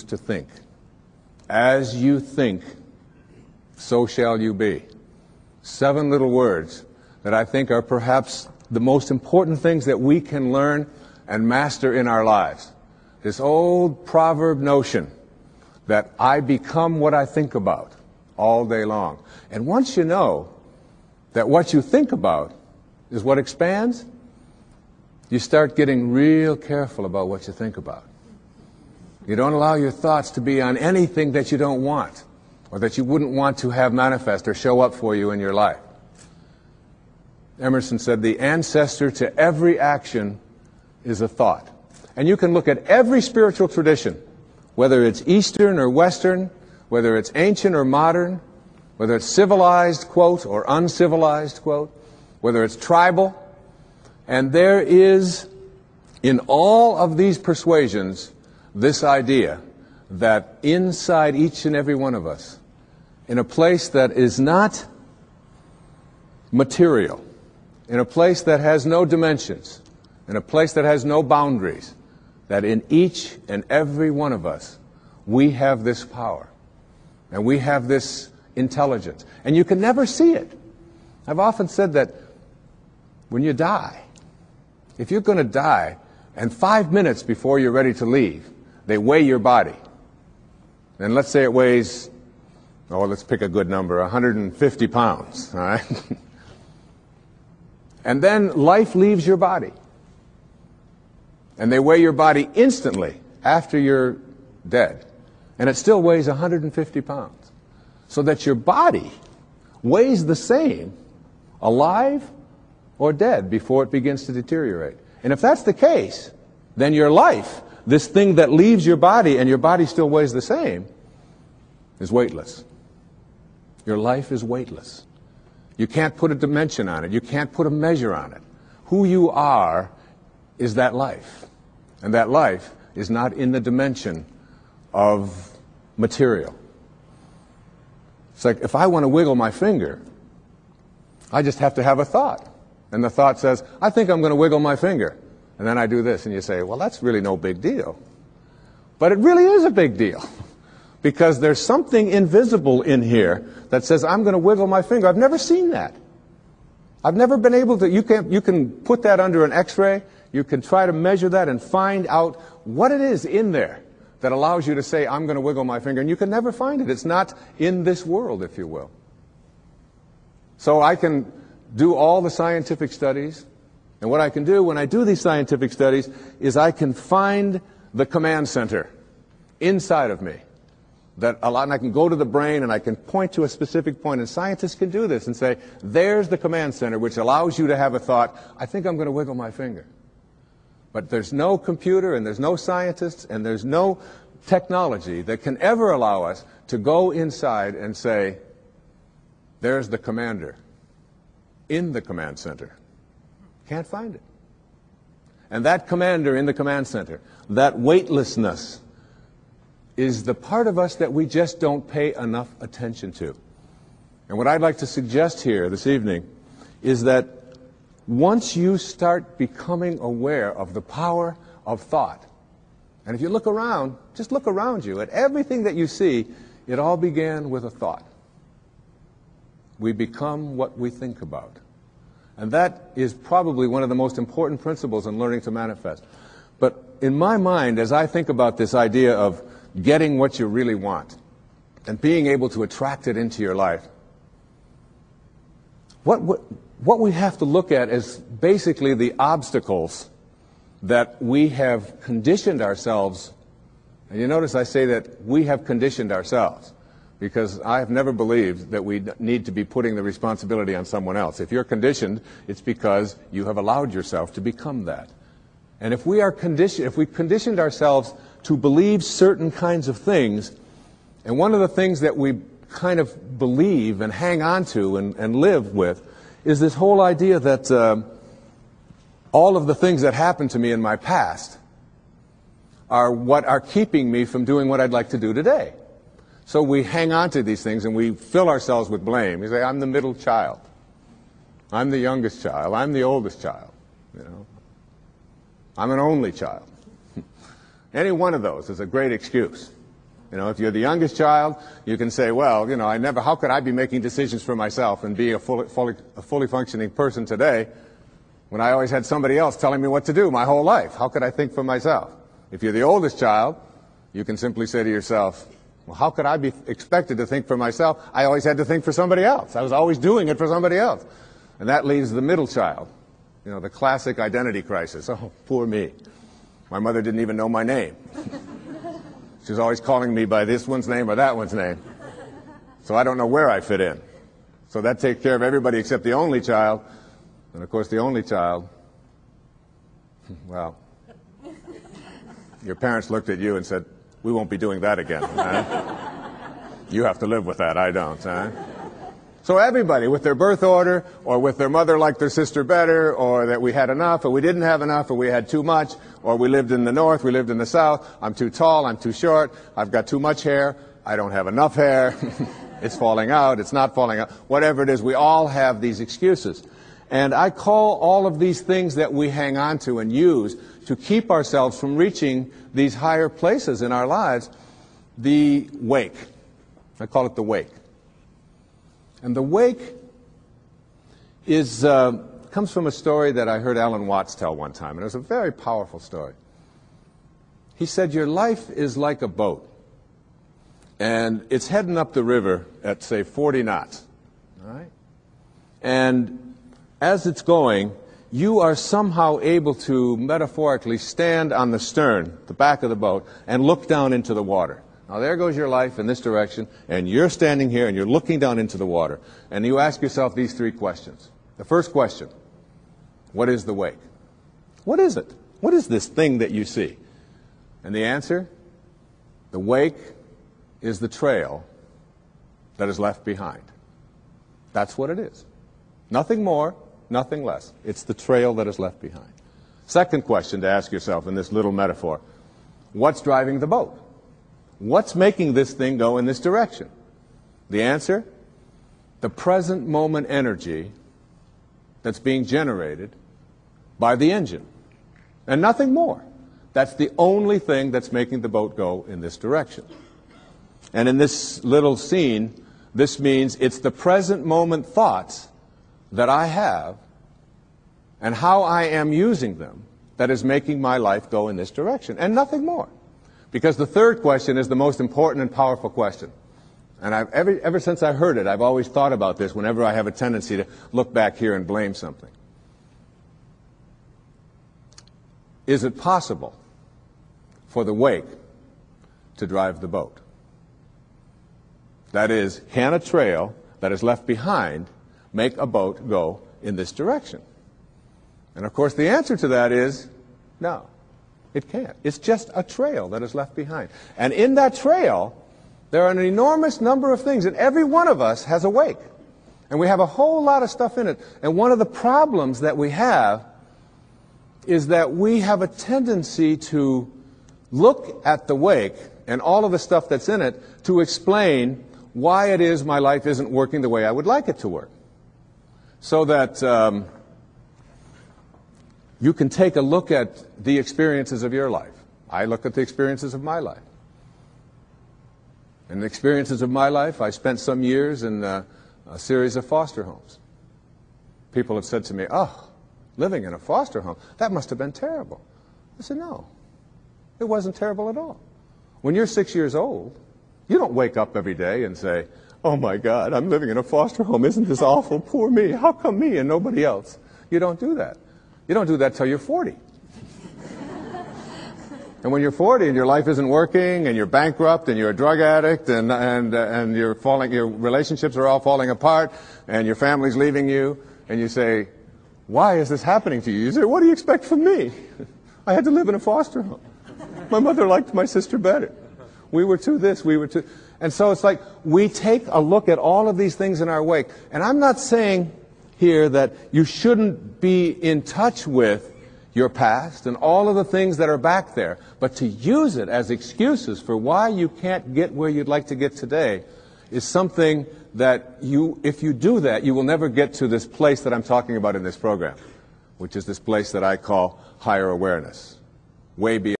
to think. As you think, so shall you be. 7 little words that I think are perhaps the most important things that we can learn and master in our lives. This old proverb notion that I become what I think about all day long. And once you know that what you think about is what expands, you start getting real careful about what you think about. You don't allow your thoughts to be on anything that you don't want or that you wouldn't want to have manifest or show up for you in your life. Emerson said, the ancestor to every action is a thought. And you can look at every spiritual tradition, whether it's Eastern or Western, whether it's ancient or modern, whether it's civilized, quote, or uncivilized, quote, whether it's tribal. And there is, in all of these persuasions, this idea that inside each and every one of us, in a place that is not material, in a place that has no dimensions, in a place that has no boundaries, that in each and every one of us, we have this power, and we have this intelligence. And you can never see it. I've often said that when you die, if you're going to die, and 5 minutes before you're ready to leave, they weigh your body. And let's say it weighs, let's pick a good number, 150 pounds, all right? And then life leaves your body. And they weigh your body instantly after you're dead. And it still weighs 150 pounds. So that your body weighs the same, alive or dead, before it begins to deteriorate. And if that's the case, then your life, this thing that leaves your body and your body still weighs the same, is weightless. Your life is weightless. You can't put a dimension on it. You can't put a measure on it. Who you are is that life. And that life is not in the dimension of material. It's like if I want to wiggle my finger, I just have to have a thought. And the thought says, I think I'm going to wiggle my finger. And then I do this, and you say, well, that's really no big deal. But it really is a big deal. Because there's something invisible in here that says, I'm going to wiggle my finger. I've never seen that. I've never been able to, you can put that under an x-ray, you can try to measure that and find out what it is in there that allows you to say, I'm going to wiggle my finger, and you can never find it. It's not in this world, if you will. So I can do all the scientific studies, and what I can do when I do these scientific studies is I can find the command center inside of me. And I can go to the brain and I can point to a specific point, and scientists can do this and say, there's the command center, which allows you to have a thought, I think I'm going to wiggle my finger. But there's no computer and there's no scientists and there's no technology that can ever allow us to go inside and say, there's the commander in the command center. Can't find it. And that commander in the command center, that weightlessness, is the part of us that we just don't pay enough attention to. And what I'd like to suggest here this evening is that once you start becoming aware of the power of thought, and if you look around, just look around you at everything that you see, it all began with a thought. We become what we think about. And that is probably one of the most important principles in learning to manifest. But in my mind, as I think about this idea of getting what you really want and being able to attract it into your life, what we have to look at is basically the obstacles that we have conditioned ourselves. And you notice I say that we have conditioned ourselves, because I have never believed that we need to be putting the responsibility on someone else. If you're conditioned, it's because you have allowed yourself to become that. And if we are conditioned, if we've conditioned ourselves to believe certain kinds of things, and one of the things that we kind of believe and hang on to and live with is this whole idea that all of the things that happened to me in my past are what are keeping me from doing what I'd like to do today. So we hang on to these things and we fill ourselves with blame. We say, I'm the middle child. I'm the youngest child. I'm the oldest child. You know, I'm an only child. Any one of those is a great excuse. You know, if you're the youngest child, you can say, well, you know, how could I be making decisions for myself and be a fully functioning person today when I always had somebody else telling me what to do my whole life? How could I think for myself? If you're the oldest child, you can simply say to yourself, well, how could I be expected to think for myself? I always had to think for somebody else. I was always doing it for somebody else. And that leaves the middle child, you know, the classic identity crisis. Oh, poor me. My mother didn't even know my name. She was always calling me by this one's name or that one's name. So I don't know where I fit in. So that takes care of everybody except the only child. And of course, the only child, well, your parents looked at you and said, we won't be doing that again. You have to live with that, I don't. So everybody, with their birth order, or with their mother liked their sister better, or that we had enough, or we didn't have enough, or we had too much, or we lived in the north, we lived in the south, I'm too tall, I'm too short, I've got too much hair, I don't have enough hair, it's falling out, it's not falling out, whatever it is, we all have these excuses. And I call all of these things that we hang on to and use to keep ourselves from reaching these higher places in our lives, the wake. I call it the wake. And the wake is comes from a story that I heard Alan Watts tell one time, and it was a very powerful story. He said, your life is like a boat, and it's heading up the river at, say, 40 knots. All right? And as it's going, you are somehow able to metaphorically stand on the stern, the back of the boat, and look down into the water. Now there goes your life in this direction, and you're standing here and you're looking down into the water. And you ask yourself these three questions. The first question, what is the wake? What is it? What is this thing that you see? And the answer, the wake is the trail that is left behind. That's what it is. Nothing more, nothing less. It's the trail that is left behind. Second question to ask yourself in this little metaphor, what's driving the boat? What's making this thing go in this direction? The answer, the present moment energy that's being generated by the engine. And nothing more. That's the only thing that's making the boat go in this direction. And in this little scene, this means it's the present moment thoughts that I have and how I am using them that is making my life go in this direction, and nothing more. Because the third question is the most important and powerful question. And ever since I heard it, I've always thought about this whenever I have a tendency to look back here and blame something. Is it possible for the wake to drive the boat? That is, can a trail that is left behind make a boat go in this direction? And of course the answer to that is no, it can't. It's just a trail that is left behind. And in that trail, there are an enormous number of things, and every one of us has a wake. And we have a whole lot of stuff in it. And one of the problems that we have is that we have a tendency to look at the wake and all of the stuff that's in it to explain why it is my life isn't working the way I would like it to work. So that you can take a look at the experiences of your life. I look at the experiences of my life. In the experiences of my life, I spent some years in a series of foster homes. People have said to me, oh, living in a foster home, that must have been terrible. I said, no, it wasn't terrible at all. When you're 6 years old, you don't wake up every day and say, oh my God, I'm living in a foster home. Isn't this awful? Poor me. How come me and nobody else? You don't do that. You don't do that till you're 40. And when you're 40 and your life isn't working and you're bankrupt and you're a drug addict and you're falling, your relationships are all falling apart and your family's leaving you, and you say, why is this happening to you? You say, what do you expect from me? I had to live in a foster home. My mother liked my sister better. We were too this, we were too... And so it's like we take a look at all of these things in our wake. And I'm not saying here that you shouldn't be in touch with your past and all of the things that are back there, but to use it as excuses for why you can't get where you'd like to get today is something that if you do that, you will never get to this place that I'm talking about in this program, which is this place that I call higher awareness, way beyond